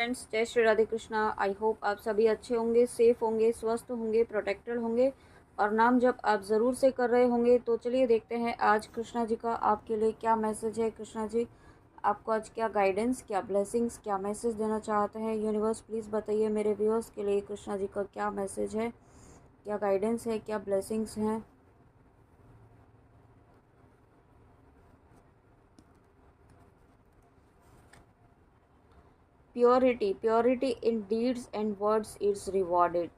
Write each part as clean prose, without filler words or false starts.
Friends, जय Shri Radhe Krishna. I hope आप सभी अच्छे होंगे, सेफ होंगे, स्वस्थ होंगे, प्रोटेक्टेड होंगे और नाम जप आप ज़रूर से कर रहे होंगे। तो चलिए देखते हैं आज कृष्णा जी का आपके लिए क्या मैसेज है। कृष्णा जी आपको आज क्या गाइडेंस, क्या ब्लेसिंग्स, क्या मैसेज देना चाहते हैं। यूनिवर्स प्लीज़ बताइए मेरे व्यूअर्स के लिए कृष्णा जी का क्या मैसेज है, क्या गाइडेंस है, क्या ब्लेसिंग्स हैं। Purity, purity in deeds and words is rewarded.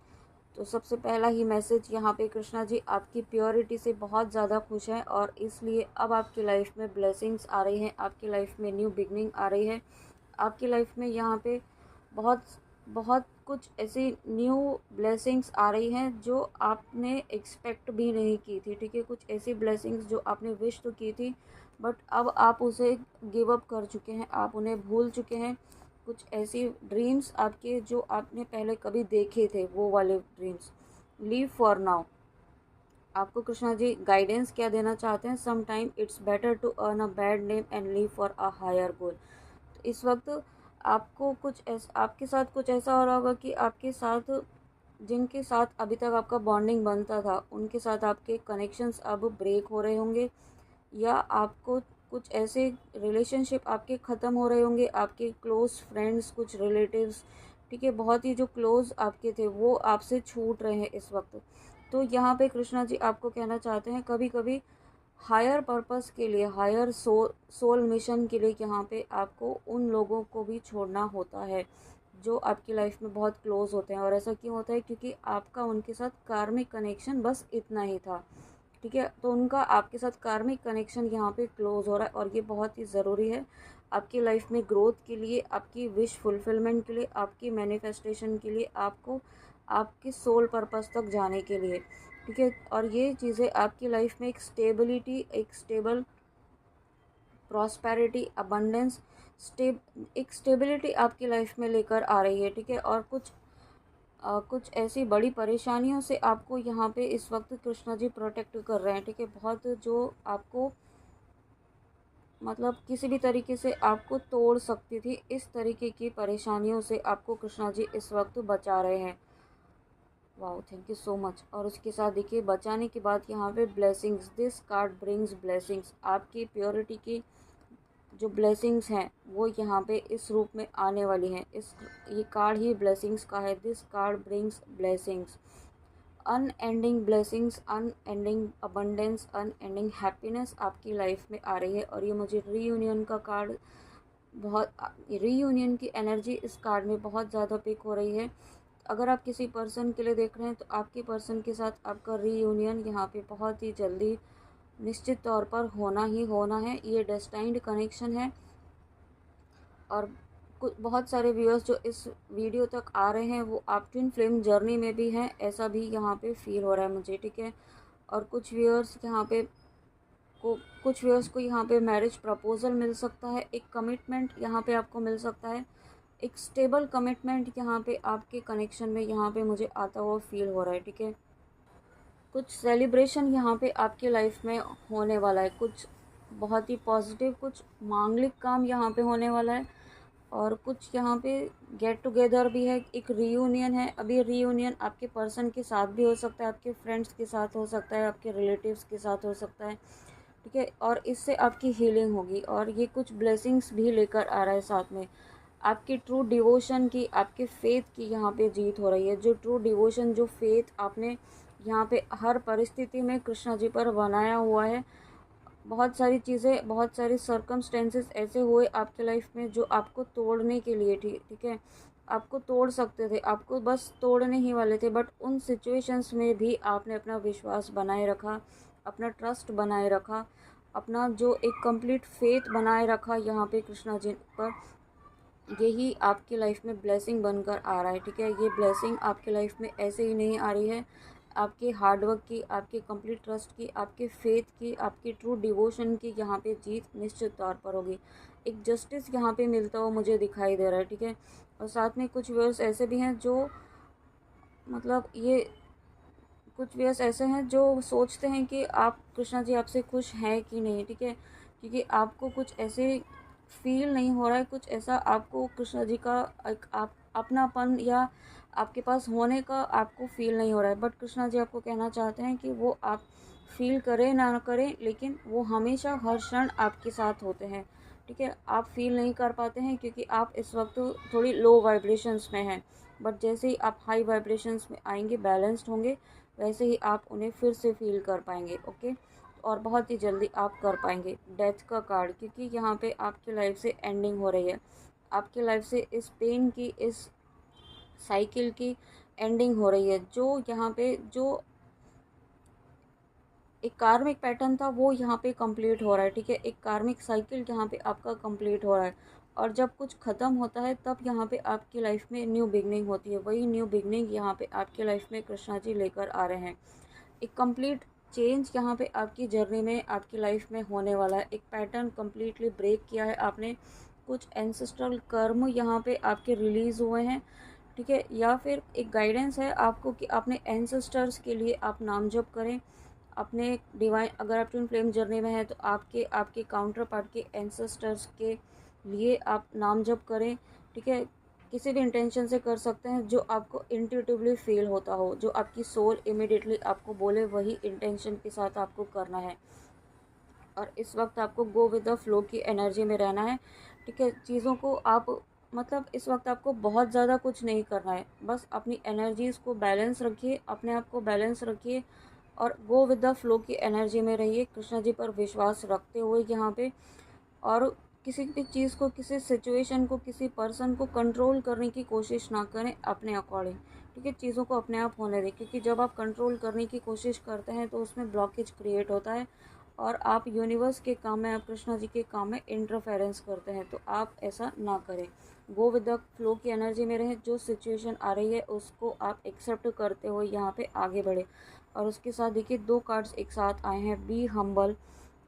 तो सबसे पहला ही मैसेज यहाँ पे कृष्णा जी आपकी प्योरिटी से बहुत ज़्यादा खुश हैं और इसलिए अब आपकी लाइफ में ब्लेसिंग्स आ रही हैं, आपकी लाइफ में न्यू बिगनिंग आ रही है। आपकी लाइफ में यहाँ पे बहुत बहुत कुछ ऐसी न्यू ब्लेसिंग्स आ रही हैं जो आपने एक्सपेक्ट भी नहीं की थी। ठीक है, कुछ ऐसी ब्लेसिंग्स जो आपने विश तो की थी बट अब आप उसे गिव अप कर चुके हैं, आप उन्हें भूल चुके हैं। कुछ ऐसी ड्रीम्स आपके जो आपने पहले कभी देखे थे, वो वाले ड्रीम्स लीव फॉर नाउ। आपको कृष्णा जी गाइडेंस क्या देना चाहते हैं। Some time its better to earn a bad name and leave for a higher goal. तो इस वक्त आपको कुछ ऐसा, आपके साथ कुछ ऐसा हो रहा होगा कि आपके साथ जिनके साथ अभी तक आपका बॉन्डिंग बनता था उनके साथ आपके कनेक्शंस अब ब्रेक हो रहे होंगे, या आपको कुछ ऐसे रिलेशनशिप आपके ख़त्म हो रहे होंगे। आपके क्लोज फ्रेंड्स, कुछ रिलेटिव्स, ठीक है, बहुत ही जो क्लोज आपके थे वो आपसे छूट रहे हैं इस वक्त। तो यहाँ पे कृष्णा जी आपको कहना चाहते हैं कभी कभी हायर पर्पस के लिए, हायर सोल मिशन के लिए यहाँ पे आपको उन लोगों को भी छोड़ना होता है जो आपकी लाइफ में बहुत क्लोज होते हैं। और ऐसा क्यों होता है? क्योंकि आपका उनके साथ कार्मिक कनेक्शन बस इतना ही था। ठीक है, तो उनका आपके साथ कार्मिक कनेक्शन यहाँ पे क्लोज हो रहा है और ये बहुत ही ज़रूरी है आपकी लाइफ में ग्रोथ के लिए, आपकी विश फुलफिलमेंट के लिए, आपकी मैनिफेस्टेशन के लिए, आपको आपके सोल पर्पस तक जाने के लिए। ठीक है, और ये चीज़ें आपकी लाइफ में एक स्टेबिलिटी, एक स्टेबल प्रॉस्पेरिटी, अबंडेंस, एक स्टेबिलिटी आपकी लाइफ में लेकर आ रही है। ठीक है, और कुछ ऐसी बड़ी परेशानियों से आपको यहाँ पे इस वक्त कृष्णा जी प्रोटेक्ट कर रहे हैं। ठीक है, बहुत जो आपको मतलब किसी भी तरीके से आपको तोड़ सकती थी, इस तरीके की परेशानियों से आपको कृष्णा जी इस वक्त बचा रहे हैं। Wow, thank you so much. और उसके साथ देखिए बचाने के बाद यहाँ पे blessings, this card brings blessings. आपकी प्योरिटी की जो ब्लेसिंग्स हैं वो यहाँ पे इस रूप में आने वाली हैं। ये कार्ड ही ब्लेसिंग्स का है। This card brings blessings, unending blessings, unending abundance, unending happiness आपकी लाइफ में आ रही है। और ये मुझे रीयूनियन का कार्ड, बहुत रीयूनियन की एनर्जी इस कार्ड में बहुत ज़्यादा पिक हो रही है। अगर आप किसी पर्सन के लिए देख रहे हैं तो आपके पर्सन के साथ आपका रीयूनियन यहाँ पे बहुत ही जल्दी निश्चित तौर पर होना ही होना है। ये डेस्टाइन्ड कनेक्शन है। और कुछ बहुत सारे व्यूअर्स जो इस वीडियो तक आ रहे हैं वो आप ट्विन फ्लेम जर्नी में भी हैं, ऐसा भी यहाँ पे फील हो रहा है मुझे। ठीक है, और कुछ व्यूअर्स को यहाँ पे मैरिज प्रपोजल मिल सकता है, एक कमिटमेंट यहाँ पे आपको मिल सकता है, एक स्टेबल कमिटमेंट यहाँ पे आपके कनेक्शन में यहाँ पे मुझे आता हुआ फील हो रहा है। ठीक है, कुछ सेलिब्रेशन यहाँ पे आपके लाइफ में होने वाला है, कुछ बहुत ही पॉजिटिव, कुछ मांगलिक काम यहाँ पे होने वाला है। और कुछ यहाँ पे गेट टुगेदर भी है, एक रीयूनियन है। अभी रीयूनियन आपके पर्सन के साथ भी हो सकता है, आपके फ्रेंड्स के साथ हो सकता है, आपके रिलेटिव्स के साथ हो सकता है। ठीक है, और इससे आपकी हीलिंग होगी और ये कुछ ब्लेसिंग्स भी लेकर आ रहा है साथ में। आपकी ट्रू डिवोशन की, आपके फेथ की यहाँ पे जीत हो रही है। जो ट्रू डिवोशन, जो फेथ आपने यहाँ पे हर परिस्थिति में कृष्णा जी पर बनाया हुआ है, बहुत सारी चीज़ें, बहुत सारे सर्कमस्टेंसेस ऐसे हुए आपके लाइफ में जो आपको तोड़ने के लिए थी। ठीक है, आपको तोड़ सकते थे, आपको बस तोड़ने ही वाले थे, बट उन सिचुएशंस में भी आपने अपना विश्वास बनाए रखा, अपना ट्रस्ट बनाए रखा, अपना जो एक कंप्लीट फेथ बनाए रखा यहाँ पे कृष्णा जी पर। यही आपकी लाइफ में ब्लेसिंग बनकर आ रहा है। ठीक है, ये ब्लेसिंग आपके लाइफ में ऐसे ही नहीं आ रही है, आपके हार्डवर्क की, आपके कंप्लीट ट्रस्ट की, आपके फेथ की, आपकी ट्रू डिवोशन की यहाँ पे जीत निश्चित तौर पर होगी। एक जस्टिस यहाँ पे मिलता हुआ मुझे दिखाई दे रहा है। ठीक है, और साथ में कुछ व्यूअर्स ऐसे भी हैं जो मतलब ये कुछ व्यूअर्स ऐसे हैं जो सोचते हैं कि आप कृष्णा जी आपसे खुश हैं कि नहीं। ठीक है, क्योंकि आपको कुछ ऐसे फील नहीं हो रहा है, कुछ ऐसा आपको कृष्णा जी का एक आप अपनापन या आपके पास होने का आपको फील नहीं हो रहा है। बट कृष्णा जी आपको कहना चाहते हैं कि वो आप फील करें ना करें, लेकिन वो हमेशा हर क्षण आपके साथ होते हैं। ठीक है, आप फील नहीं कर पाते हैं क्योंकि आप इस वक्त थोड़ी लो वाइब्रेशंस में हैं, बट जैसे ही आप हाई वाइब्रेशंस में आएंगे, बैलेंस्ड होंगे, वैसे ही आप उन्हें फिर से फील कर पाएंगे। ओके, और बहुत ही जल्दी आप कर पाएंगे। डेथ का कार्ड, क्योंकि यहाँ पे आपकी लाइफ से एंडिंग हो रही है, आपकी लाइफ से इस पेन की, इस साइकिल की एंडिंग हो रही है। जो यहाँ पे जो एक कार्मिक पैटर्न था वो यहाँ पे कंप्लीट हो रहा है। ठीक है, एक कार्मिक साइकिल यहाँ पे आपका कंप्लीट हो रहा है, और जब कुछ ख़त्म होता है तब यहाँ पे आपकी लाइफ में न्यू बिगनिंग होती है। वही न्यू बिगनिंग यहाँ पे आपकी लाइफ में कृष्णा जी लेकर आ रहे हैं। एक कंप्लीट चेंज यहाँ पे आपकी जर्नी में, आपकी लाइफ में होने वाला है। एक पैटर्न कंप्लीटली ब्रेक किया है आपने, कुछ एंसेस्ट्रल कर्म यहाँ पे आपके रिलीज़ हुए हैं। ठीक है, या फिर एक गाइडेंस है आपको कि अपने एंसेस्टर्स के लिए आप नाम जप करें। अपने डिवाइन, अगर आप ट्विन फ्लेम जर्नी में हैं तो आपके आपके काउंटर पार्ट के एंसेस्टर्स के लिए आप नाम जप करें। ठीक है, किसी भी इंटेंशन से कर सकते हैं, जो आपको इंट्यूटिवली फील होता हो, जो आपकी सोल इमिडिएटली आपको बोले, वही इंटेंशन के साथ आपको करना है। और इस वक्त आपको गो विद द फ्लो की एनर्जी में रहना है। ठीक है, चीज़ों को आप मतलब इस वक्त आपको बहुत ज़्यादा कुछ नहीं करना है, बस अपनी एनर्जीज़ को बैलेंस रखिए, अपने आप को बैलेंस रखिए और गो विद द फ्लो की एनर्जी में रहिए, कृष्णा जी पर विश्वास रखते हुए यहाँ पे। और किसी भी चीज़ को, किसी सिचुएशन को, किसी पर्सन को कंट्रोल करने की कोशिश ना करें अपने अकॉर्डिंग। ठीक है, चीज़ों को अपने आप होने दें, क्योंकि जब आप कंट्रोल करने की कोशिश करते हैं तो उसमें ब्लॉकेज क्रिएट होता है और आप यूनिवर्स के काम में, आप कृष्णा जी के काम में इंटरफेरेंस करते हैं। तो आप ऐसा ना करें, गो विद द फ्लो की एनर्जी में रहें। जो सिचुएशन आ रही है उसको आप एक्सेप्ट करते हुए यहाँ पे आगे बढ़े। और उसके साथ देखिए 2 कार्ड्स एक साथ आए हैं, be humble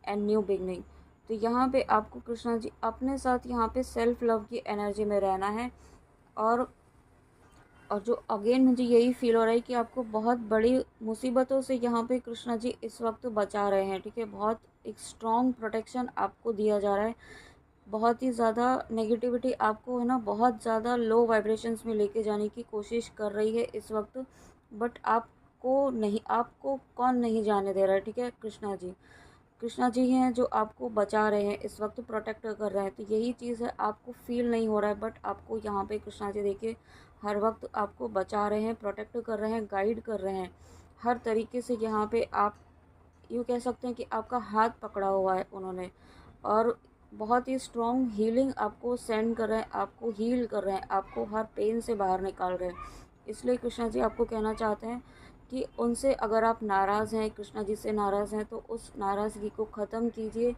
and new beginning. तो यहाँ पे आपको कृष्णा जी अपने साथ यहाँ पे सेल्फ लव की एनर्जी में रहना है। और जो अगेन मुझे यही फील हो रहा है कि आपको बहुत बड़ी मुसीबतों से यहाँ पे कृष्णा जी इस वक्त बचा रहे हैं। ठीक है, बहुत एक स्ट्रॉन्ग प्रोटेक्शन आपको दिया जा रहा है। बहुत ही ज़्यादा नेगेटिविटी आपको है ना, बहुत ज़्यादा लो वाइब्रेशंस में लेके जाने की कोशिश कर रही है इस वक्त, बट आपको नहीं, आपको कौन नहीं जाने दे रहा है। ठीक है, कृष्णा जी, कृष्णा जी हैं जो आपको बचा रहे हैं इस वक्त, प्रोटेक्ट कर रहे हैं। तो यही चीज़ है, आपको फील नहीं हो रहा है, बट आपको यहाँ पे कृष्णा जी देखिए हर वक्त आपको बचा रहे हैं, प्रोटेक्ट कर रहे हैं, गाइड कर रहे हैं हर तरीके से। यहाँ पे आप यूँ कह सकते हैं कि आपका हाथ पकड़ा हुआ है उन्होंने, और बहुत ही स्ट्रॉन्ग हीलिंग आपको सेंड कर रहे हैं, आपको हील कर रहे हैं, आपको हर पेन से बाहर निकाल रहे हैं। इसलिए कृष्णा जी आपको कहना चाहते हैं कि उनसे अगर आप नाराज़ हैं, कृष्णा जी से नाराज़ हैं, तो उस नाराज़गी को ख़त्म कीजिए,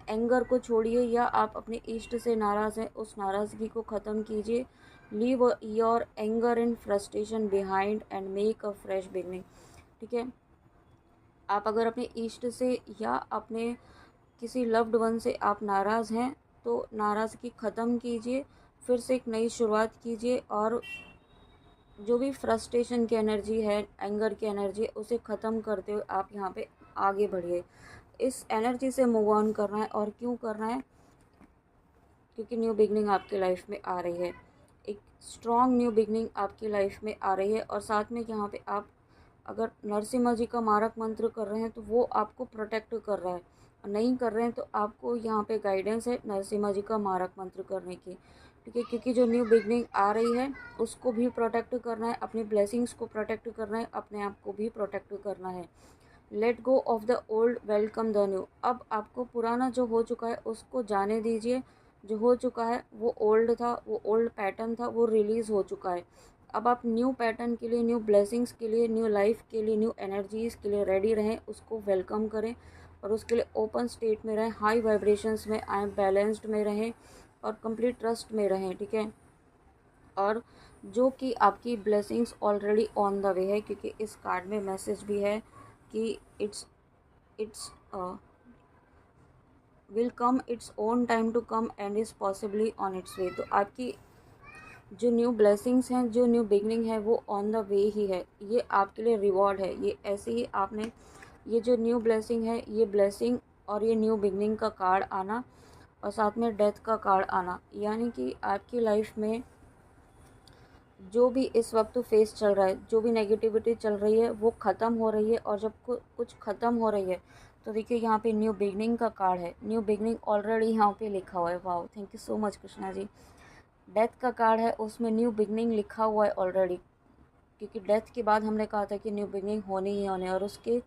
एंगर को छोड़िए। या आप अपने इष्ट से नाराज़ हैं, उस नाराज़गी को ख़त्म कीजिए। Leave your anger and frustration behind and make a fresh beginning. ठीक है, आप अगर अपने इष्ट से या अपने किसी लव्ड वन से आप नाराज़ हैं, तो नाराज़गी ख़त्म कीजिए, फिर से एक नई शुरुआत कीजिए। और जो भी फ्रस्ट्रेशन की एनर्जी है, एंगर की एनर्जी है, उसे ख़त्म करते हुए आप यहाँ पे आगे बढ़िए। इस एनर्जी से मूव ऑन करना है। और क्यों करना है? क्योंकि न्यू बिगनिंग आपकी लाइफ में आ रही है, एक स्ट्रॉन्ग न्यू बिगनिंग आपकी लाइफ में आ रही है। और साथ में यहाँ पे आप अगर नरसिम्हा जी का मारक मंत्र कर रहे हैं तो वो आपको प्रोटेक्ट कर रहा है, और नहीं कर रहे हैं तो आपको यहाँ पे गाइडेंस है नरसिम्हा जी का मारक मंत्र करने की। ठीक है, क्योंकि जो न्यू बिगनिंग आ रही है उसको भी प्रोटेक्ट करना है, अपनी ब्लेसिंग्स को प्रोटेक्ट करना है, अपने आप को भी प्रोटेक्ट करना है। Let go of the old, welcome the new. अब आपको पुराना जो हो चुका है उसको जाने दीजिए। जो हो चुका है वो ओल्ड था, वो ओल्ड पैटर्न था, वो रिलीज़ हो चुका है। अब आप न्यू पैटर्न के लिए, न्यू ब्लेसिंग्स के लिए, न्यू लाइफ के लिए, न्यू एनर्जीज़ के लिए रेडी रहें, उसको वेलकम करें और उसके लिए ओपन स्टेट में रहें, हाई वाइब्रेशंस में आए, बैलेंस्ड में रहें और कंप्लीट ट्रस्ट में रहें। ठीक है, और जो कि आपकी blessings already on the way है, क्योंकि इस कार्ड में मैसेज भी है कि its will come its own time to come and is possibly on its way. तो आपकी जो न्यू ब्लेसिंग्स हैं, जो न्यू बिगनिंग है, वो ऑन द वे ही है। ये आपके लिए रिवॉर्ड है। ये ऐसे ही आपने, ये जो न्यू ब्लेसिंग है, ये ब्लेसिंग और ये न्यू बिगनिंग का कार्ड आना और साथ में डेथ का कार्ड आना, यानी कि आपकी लाइफ में जो भी इस वक्त फेस चल रहा है, जो भी नेगेटिविटी चल रही है वो ख़त्म हो रही है। और जब कुछ ख़त्म हो रही है तो देखिए यहाँ पे न्यू बिगनिंग का कार्ड है। न्यू बिगनिंग ऑलरेडी यहाँ पे लिखा हुआ है। Wow, thank you so much Krishna ji. Death का कार्ड है, उसमें न्यू बिगनिंग लिखा हुआ है ऑलरेडी, क्योंकि डेथ के बाद हमने कहा था कि न्यू बिगनिंग होनी ही होनी। और उसके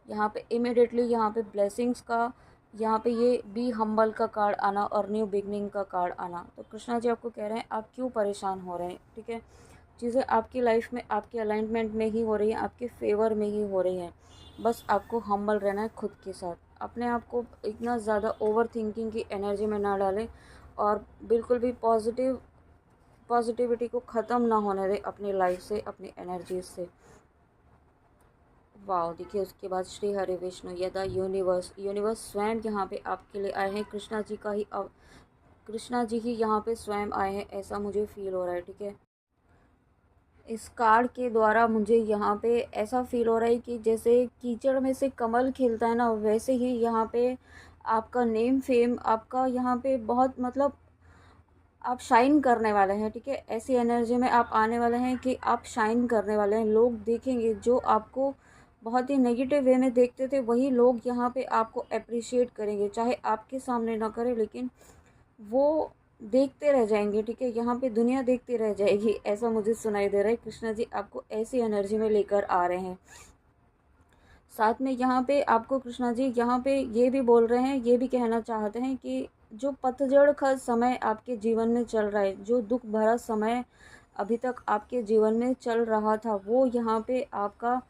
यहाँ पे इमिडिएटली यहाँ पे ब्लेसिंग्स का, यहाँ पे ये बी हम्बल का कार्ड आना और न्यू बिगनिंग का कार्ड आना। तो कृष्णा जी आपको कह रहे हैं आप क्यों परेशान हो रहे हैं, ठीक है। चीज़ें आपकी लाइफ में आपके अलाइनमेंट में ही हो रही हैं, आपके फेवर में ही हो रही हैं। बस आपको हम्बल रहना है खुद के साथ। अपने आप को इतना ज़्यादा ओवर थिंकिंग की एनर्जी में ना डालें और बिल्कुल भी पॉजिटिविटी को ख़त्म ना होने दें अपनी लाइफ से, अपनी एनर्जी से। वाह, देखिए उसके बाद श्री हरि विष्णु यदा यूनिवर्स स्वयं यहाँ पे आपके लिए आए हैं। कृष्णा जी ही यहाँ पे स्वयं आए हैं, ऐसा मुझे फील हो रहा है, ठीक है। इस कार्ड के द्वारा मुझे यहाँ पे ऐसा फील हो रहा है कि जैसे कीचड़ में से कमल खिलता है ना, वैसे ही यहाँ पे आपका नेम फेम आपका यहाँ पे बहुत मतलब आप शाइन करने वाले हैं, ठीक है। ऐसी एनर्जी में आप आने वाले हैं कि आप शाइन करने वाले हैं। लोग देखेंगे, जो आपको बहुत ही नेगेटिव वे में देखते थे वही लोग यहाँ पे आपको अप्रिशिएट करेंगे, चाहे आपके सामने ना करें लेकिन वो देखते रह जाएंगे, ठीक है। यहाँ पे दुनिया देखती रह जाएगी, ऐसा मुझे सुनाई दे रहा है। कृष्णा जी आपको ऐसी एनर्जी में लेकर आ रहे हैं। साथ में यहाँ पे आपको कृष्णा जी यहाँ पे ये भी बोल रहे हैं, ये भी कहना चाहते हैं कि जो पतझड़ का समय आपके जीवन में चल रहा है, जो दुख भरा समय अभी तक आपके जीवन में चल रहा था, वो यहाँ पे आपका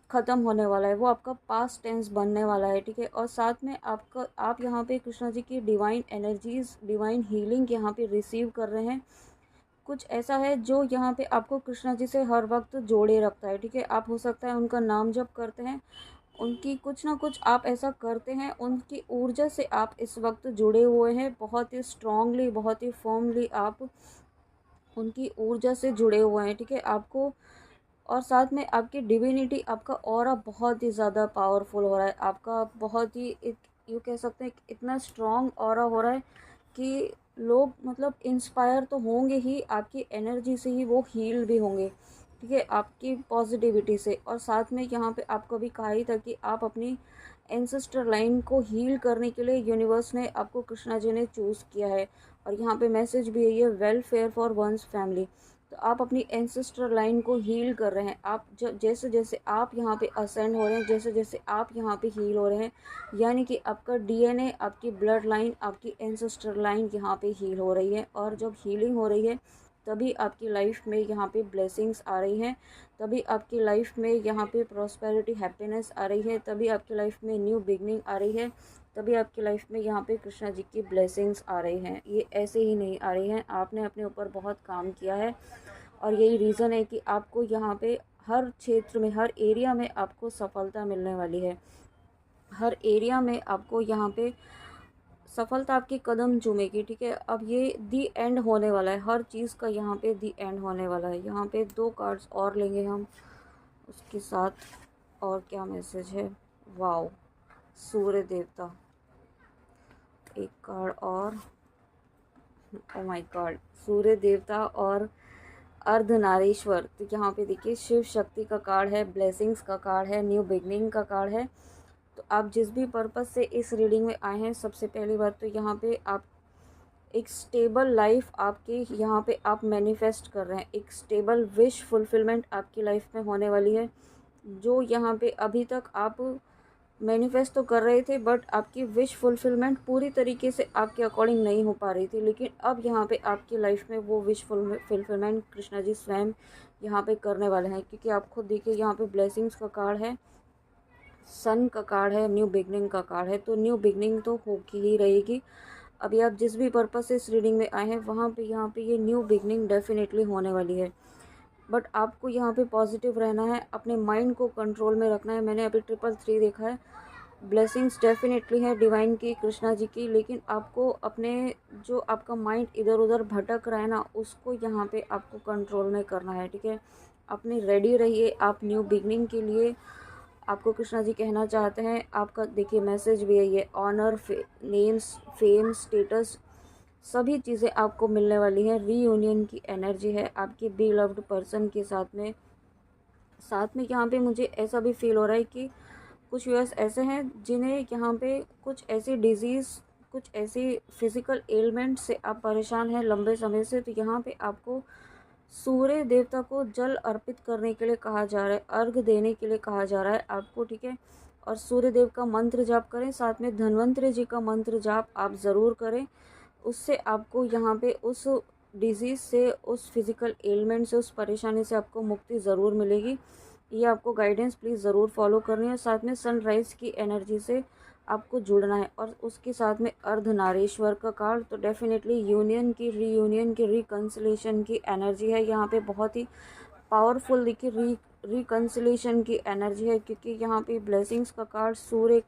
ख़त्म होने वाला है, वो आपका पास्ट टेंस बनने वाला है, ठीक है। और साथ में आप यहाँ पे कृष्णा जी की डिवाइन एनर्जीज, डिवाइन हीलिंग यहाँ पे रिसीव कर रहे हैं। कुछ ऐसा है जो यहाँ पे आपको कृष्णा जी से हर वक्त जोड़े रखता है, ठीक है। आप हो सकता है उनका नाम जप करते हैं, उनकी कुछ ना कुछ आप ऐसा करते हैं, उनकी ऊर्जा से आप इस वक्त जुड़े हुए हैं, बहुत ही स्ट्रांगली, बहुत ही फर्मली आप उनकी ऊर्जा से जुड़े हुए हैं, ठीक है। आपको और साथ में आपकी डिविनिटी, आपका ऑरा बहुत ही ज़्यादा पावरफुल हो रहा है। आपका बहुत ही यूँ कह सकते हैं इतना स्ट्रॉन्ग ऑरा हो रहा है कि लोग मतलब इंस्पायर तो होंगे ही, आपकी एनर्जी से ही वो हील भी होंगे, ठीक है, आपकी पॉजिटिविटी से। और साथ में यहाँ पे आपको भी कहा ही था कि आप अपनी एंसेस्टर लाइन को हील करने के लिए यूनिवर्स ने आपको, कृष्णा जी ने चूज़ किया है। और यहाँ पे मैसेज भी है, वेलफेयर फॉर वंस फैमिली। तो आप अपनी एंसेस्टर लाइन को हील कर रहे हैं। आप जैसे जैसे आप यहाँ पे असेंड हो रहे हैं, जैसे जैसे आप यहाँ पे हील हो रहे हैं, यानी कि आपका डीएनए, आपकी ब्लड लाइन, आपकी एंसेस्टर लाइन यहाँ पे हील हो रही है। और जब हीलिंग हो रही है तभी आपकी लाइफ में यहाँ पे ब्लेसिंग्स आ रही हैं, तभी आपकी लाइफ में यहाँ पे प्रॉस्पेरिटी, हैप्पीनेस आ रही है, तभी आपकी लाइफ में न्यू बिगनिंग आ रही है, तभी आपकी लाइफ में यहाँ पे कृष्णा जी की ब्लेसिंग्स आ रही हैं। ये ऐसे ही नहीं आ रही हैं, आपने अपने ऊपर बहुत काम किया है और यही रीज़न है कि आपको यहाँ पे हर क्षेत्र में, हर एरिया में आपको सफलता मिलने वाली है। हर एरिया में आपको यहाँ पे सफलता आपके कदम चूमेगी, ठीक है। अब ये दी एंड होने वाला है, हर चीज़ का यहाँ पे दी एंड होने वाला है। यहाँ पे 2 कार्ड्स और लेंगे हम उसके साथ, और क्या मैसेज है। वाओ, सूर्य देवता, एक कार्ड और, ओ माय गॉड, सूर्य देवता और अर्धनारीश्वर। तो यहाँ पे देखिए शिव शक्ति का कार्ड है, ब्लेसिंग्स का कार्ड है, न्यू बिगनिंग का कार्ड है। तो आप जिस भी पर्पज़ से इस रीडिंग में आए हैं, सबसे पहली बात तो यहाँ पे आप एक स्टेबल लाइफ आपकी यहाँ पे आप मैनिफेस्ट कर रहे हैं। एक स्टेबल विश फुलफिलमेंट आपकी लाइफ में होने वाली है। जो यहाँ पे अभी तक आप मैनिफेस्ट तो कर रहे थे, बट आपकी विश फुलफिलमेंट पूरी तरीके से आपके अकॉर्डिंग नहीं हो पा रही थी, लेकिन अब यहाँ पे आपकी लाइफ में वो विश फुलफिलमेंट कृष्णा जी स्वयं यहाँ पे करने वाले हैं। क्योंकि आप खुद देखिए यहाँ पे ब्लेसिंग्स का कार्ड है, सन का कार्ड है, न्यू बिगनिंग का कार्ड है। तो न्यू बिगनिंग तो होगी ही रहेगी। अभी आप जिस भी पर्पज़ से इस रीडिंग में आए हैं वहाँ पे यहाँ पे ये न्यू बिगनिंग डेफिनेटली होने वाली है। बट आपको यहाँ पे पॉजिटिव रहना है, अपने माइंड को कंट्रोल में रखना है। मैंने अभी 333 देखा है, ब्लेसिंग्स डेफिनेटली है डिवाइन की, कृष्णा जी की, लेकिन आपको अपने जो आपका माइंड इधर उधर भटक रहा है ना, उसको यहाँ पे आपको कंट्रोल में करना है, ठीक है। अपने रेडी रहिए आप न्यू बिगनिंग के लिए। आपको कृष्णा जी कहना चाहते हैं, आपका देखिए मैसेज भी है ये, ऑनर, नेम्स, फेम, स्टेटस, सभी चीज़ें आपको मिलने वाली हैं। रीयूनियन की एनर्जी है आपके बिलव्ड पर्सन के साथ में यहाँ पे मुझे ऐसा भी फील हो रहा है कि कुछ व्यूअर्स ऐसे हैं जिन्हें यहाँ पे कुछ ऐसी डिजीज़, कुछ ऐसी फिज़िकल एलिमेंट से आप परेशान हैं लंबे समय से। तो यहाँ पे आपको सूर्य देवता को जल अर्पित करने के लिए कहा जा रहा है, अर्घ देने के लिए कहा जा रहा है आपको, ठीक है। और सूर्य देव का मंत्र जाप करें, साथ में धन्वंतरि जी का मंत्र जाप आप ज़रूर करें। उससे आपको यहाँ पे उस डिजीज़ से, उस फिज़िकल एलिमेंट से, उस परेशानी से आपको मुक्ति ज़रूर मिलेगी। ये आपको गाइडेंस प्लीज़ ज़रूर फॉलो करनी है। साथ में सनराइज़ की एनर्जी से आपको जुड़ना है और उसके साथ में अर्धनारीश्वर का कार्ड, तो डेफिनेटली यूनियन की, रीयूनियन की, रिकन्सिलेशन की एनर्जी है यहाँ पे, बहुत ही पावरफुल देखिए रिकन्सिलेशन की एनर्जी है, क्योंकि यहाँ पे ब्लेसिंग्स का कार्ड, सूर्य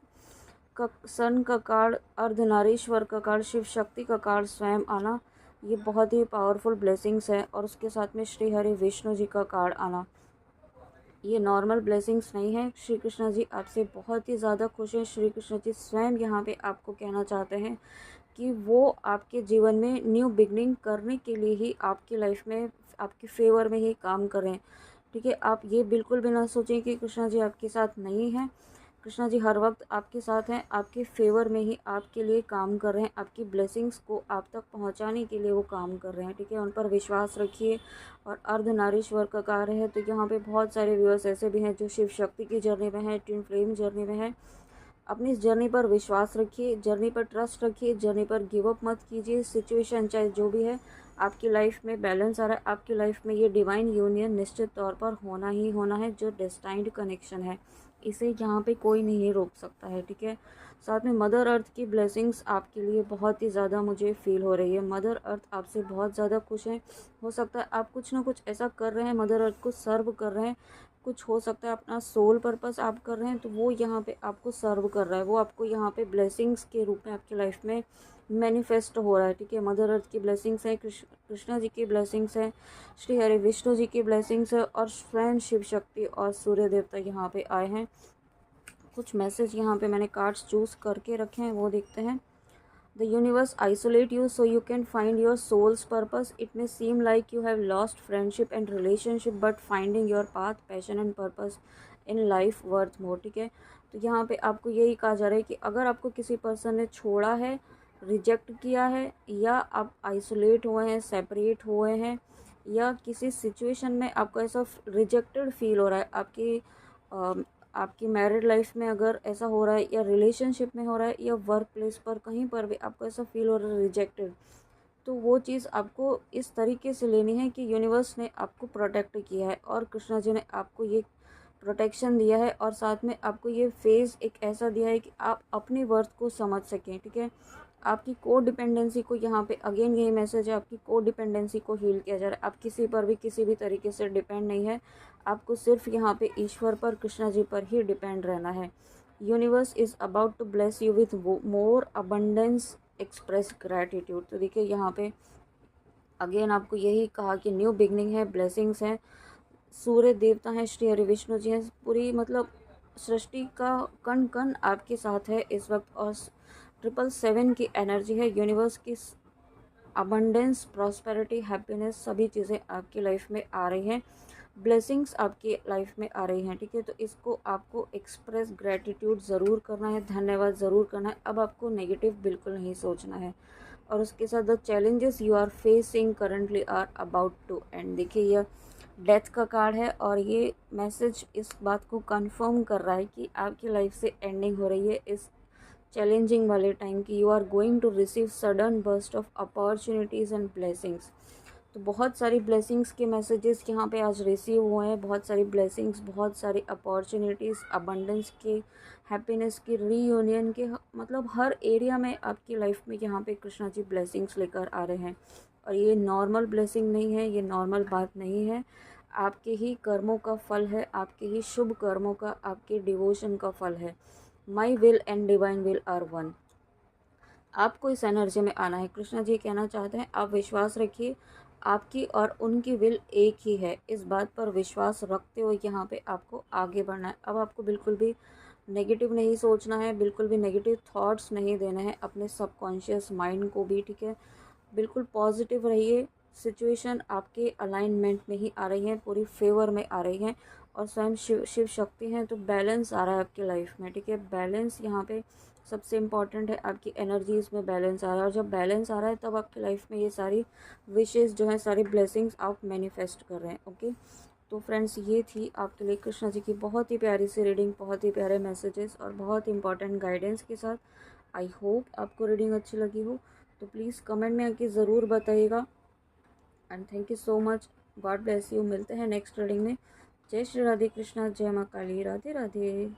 का, सन का कार्ड, अर्धनारीश्वर का कार्ड, शिव शक्ति का कार्ड स्वयं आना, ये बहुत ही पावरफुल ब्लेसिंग्स है। और उसके साथ में श्री हरि विष्णु जी का कार्ड आना, ये नॉर्मल ब्लेसिंग्स नहीं है। श्री कृष्ण जी आपसे बहुत ही ज़्यादा खुश हैं। श्री कृष्ण जी स्वयं यहाँ पे आपको कहना चाहते हैं कि वो आपके जीवन में न्यू बिगनिंग करने के लिए ही आपकी लाइफ में, आपके फेवर में ही काम करें, ठीक है। आप ये बिल्कुल भी ना सोचें कि कृष्णा जी आपके साथ नहीं हैं। कृष्णा जी हर वक्त आपके साथ हैं, आपके फेवर में ही आपके लिए काम कर रहे हैं, आपकी ब्लेसिंग्स को आप तक पहुंचाने के लिए वो काम कर रहे हैं, ठीक है। उन पर विश्वास रखिए। और अर्धनारीश्वर का कार्य है, तो यहाँ पे बहुत सारे व्यूअर्स ऐसे भी हैं जो शिव शक्ति की जर्नी में है, ट्विन फ्लेम जर्नी में है। अपनी इस जर्नी पर विश्वास रखिए, जर्नी पर ट्रस्ट रखिए, जर्नी पर गिव अप मत कीजिए। सिचुएशन चाहे जो भी है, आपकी लाइफ में बैलेंस आ रहा है, आपकी लाइफ में ये डिवाइन यूनियन निश्चित तौर पर होना ही होना है, जो डेस्टाइंड कनेक्शन है, इसे यहाँ पे कोई नहीं रोक सकता है, ठीक है। साथ में मदर अर्थ की ब्लेसिंग्स आपके लिए बहुत ही ज़्यादा मुझे फील हो रही है। मदर अर्थ आपसे बहुत ज़्यादा खुश है। हो सकता है आप कुछ ना कुछ ऐसा कर रहे हैं, मदर अर्थ को सर्व कर रहे हैं, कुछ हो सकता है अपना सोल पर्पस आप कर रहे हैं, तो वो यहाँ पे आपको सर्व कर रहा है, वो आपको यहाँ पे ब्लेसिंग्स के रूप में आपकी लाइफ में मैनिफेस्ट हो रहा है, ठीक है। मदर अर्थ की ब्लेसिंग्स है, कृष्णा जी की ब्लेसिंग्स है, श्री हरि विष्णु जी की ब्लेसिंग्स है, और स्वयं शिव शक्ति और सूर्य देवता यहाँ पे आए हैं। कुछ मैसेज यहाँ पे मैंने कार्ड्स चूज़ करके रखे हैं, वो देखते हैं। The universe isolate you so you can find your soul's purpose. It may seem like you have lost friendship and relationship, but finding your path, passion and purpose in life worth more, ठीक है। तो यहाँ पे आपको यही कहा जा रहा है कि अगर आपको किसी पर्सन ने छोड़ा है, रिजेक्ट किया है, या आप आइसोलेट हुए हैं, सेपरेट हुए हैं, या किसी सिचुएशन में आपको ऐसा रिजेक्टेड फील हो रहा है, आपकी मैरिड लाइफ में अगर ऐसा हो रहा है, या रिलेशनशिप में हो रहा है, या वर्क प्लेस पर कहीं पर भी आपको ऐसा फील हो रहा है रिजेक्टेड, तो वो चीज़ आपको इस तरीके से लेनी है कि यूनिवर्स ने आपको प्रोटेक्ट किया है और कृष्णा जी ने आपको ये प्रोटेक्शन दिया है, और साथ में आपको ये फेज़ एक ऐसा दिया है कि आप अपने वर्थ को समझ सकें, ठीक है। आपकी को डिपेंडेंसी को, यहाँ पे अगेन यही मैसेज है, आपकी को डिपेंडेंसी को हील किया जा रहा है। आप किसी पर भी किसी भी तरीके से डिपेंड नहीं है, आपको सिर्फ यहाँ पे ईश्वर पर, कृष्णा जी पर ही डिपेंड रहना है। Universe is about to bless you with more abundance, express gratitude. तो देखिए यहाँ पे अगेन आपको यही कहा कि न्यू बिगनिंग है, ब्लेसिंग्स हैं, सूर्य देवता हैं, श्री हरि विष्णु जी हैं, पूरी मतलब सृष्टि का कण कण आपके साथ है इस वक्त। और 777 की एनर्जी है, यूनिवर्स की अबंडेंस, प्रॉस्पेरिटी, हैप्पीनेस, सभी चीज़ें आपकी लाइफ में आ रही हैं, ब्लेसिंग्स आपकी लाइफ में आ रही हैं, ठीक है। तो इसको आपको एक्सप्रेस ग्रैटिट्यूड ज़रूर करना है, धन्यवाद ज़रूर करना है। अब आपको नेगेटिव बिल्कुल नहीं सोचना है। और उसके साथ the challenges you are facing currently are about to end. देखिए यह डेथ का कार्ड है, और ये मैसेज इस बात को कंफर्म कर रहा है कि आपकी लाइफ से एंडिंग हो रही है इस चैलेंजिंग वाले टाइम की। You are going to receive sudden burst of opportunities and blessings. तो बहुत सारी ब्लेसिंग्स के मैसेजेस यहाँ पे आज रिसीव हुए हैं, बहुत सारी ब्लेसिंग्स, बहुत सारी अपॉर्चुनिटीज़, अबंडेंस की, हैप्पीनेस की, रीयूनियन के, मतलब हर एरिया में आपकी लाइफ में यहाँ पे कृष्णा जी ब्लेसिंग्स लेकर आ रहे हैं। और ये नॉर्मल ब्लेसिंग नहीं है, ये नॉर्मल बात नहीं है, आपके ही कर्मों का फल है, आपके ही शुभ कर्मों का, आपके डिवोशन का फल है। My will and divine will are one. आपको इस एनर्जी में आना है। कृष्णा जी कहना चाहते हैं आप विश्वास रखिए, आपकी और उनकी विल एक ही है। इस बात पर विश्वास रखते हुए यहाँ पे आपको आगे बढ़ना है। अब आपको बिल्कुल भी नेगेटिव नहीं सोचना है, बिल्कुल भी नेगेटिव थॉट्स नहीं देना है अपने सबकॉन्शियस माइंड को भी, ठीक है। बिल्कुल पॉजिटिव रहिए। सिचुएशन आपके अलाइनमेंट में ही आ रही है, पूरी फेवर में आ रही है, और स्वयं शिव शिव शक्ति हैं तो बैलेंस आ रहा है आपकी लाइफ में, ठीक है। बैलेंस यहाँ पे सबसे इम्पॉर्टेंट है, आपकी एनर्जीज में बैलेंस आ रहा है, और जब बैलेंस आ रहा है तब आपकी लाइफ में ये सारी विशेज़ जो हैं, सारी ब्लेसिंग्स आप मैनिफेस्ट कर रहे हैं। ओके, तो फ्रेंड्स ये थी आपके लिए कृष्णा जी की बहुत ही प्यारी सी रीडिंग, बहुत ही प्यारे मैसेजेस और बहुत इंपॉर्टेंट गाइडेंस के साथ। आई होप आपको रीडिंग अच्छी लगी हो, तो प्लीज़ कमेंट में आके ज़रूर बताइएगा। And thank you so much, God bless you. मिलते हैं नेक्स्ट रीडिंग में। जय श्री राधे कृष्णा, जय माँ काली, राधे राधे।